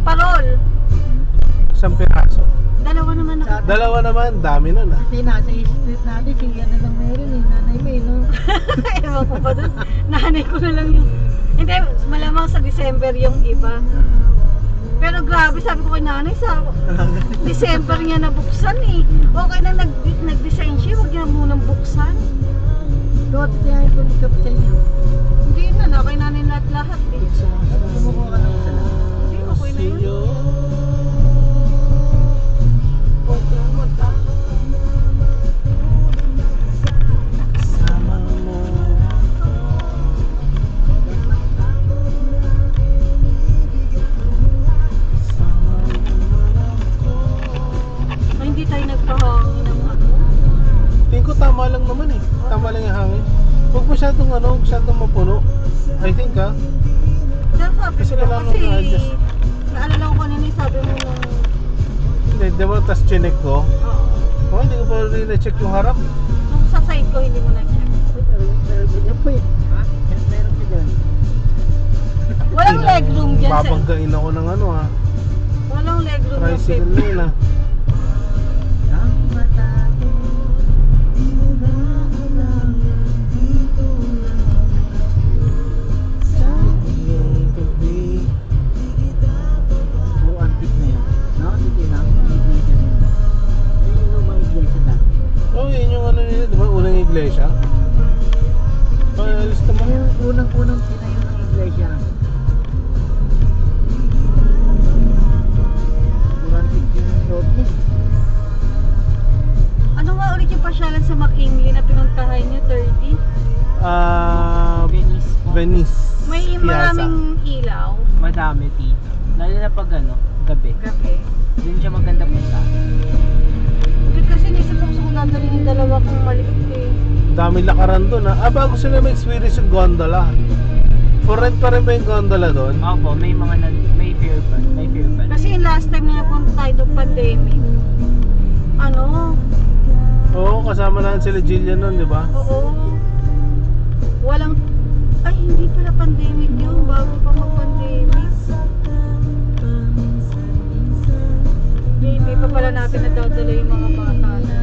parol. Isang piraso. Dalawa naman ako. Dalawa naman, dami nun ah. Kasi nasa street natin, siya na lang meron eh. Nanay May, no? Ewan ko ba dun? Nanay ko na lang yung... Hindi, malamang sa December yung iba. Pero grabe, sabi ko kay nanay, sa December niya nabuksan eh. Okay na nag-design siya, huwag niya munang buksan. Doon, kaya ito nikap sa inyo. Hindi na, kay nanay lahat eh. Kumukuha ka ng isa lang. Hindi, okay na yun. Sama mo. Ay, hindi tayo nagpahangin ng ano. Tingin ko tama lang naman eh. Tama lang yung hangin. Huwag masyadong mapuno. I think ah. Pero sabi Kasi ko, kailangan kasi ma-adjust. naalala ko kanina yung sabi mo nung... Hindi, diba tas chinek ko? Oo. Oh, hindi ko pa rin na-check yung harap. Nung sa side ko, hindi mo na-check. Meron po eh. Ha? Meron ka dyan. Walang legroom dyan sa... Babanggain ako ng ano ha. Walang legroom ng Tricycle na yun ah. Ang mata ko, di mo na alam, dito lang sa iyong tabi. Puro antique na yun. No? Sige na. Iglesia na yun. Ayun yung mga iglesia na. Oh, yun yung ano nila, di ba? Unang iglesia. Ay, alis naman. Yung unang-unang tinayo ng iglesia. Puro antique yung loob niya. Ano nga ulit yung pasyalan sa McKinley na pinuntahan nyo, 30? Venice po. Venice. May Piazza. maraming ilaw. Madami dito. Lalo na pag ano, gabi. Gabi. Doon siya maganda punta. Hindi kasi naisip ko gusto ko dadalhin yung dalawa kong maliit eh. Dami lakaran doon ha. Ah, bago sila may experience yung gondola. For rent pa rin ba yung gondola doon? Opo, may mga may fair pa. May fair pa. Kasi yung last time na napunta tayo ng pandemic, ano, Oo, kasama na sila Jillian noon, di ba? oo, walang, ay hindi pala pandemic yun, bago pa mag-pandemic. Hindi pa pala natin nadadala yung mga bata na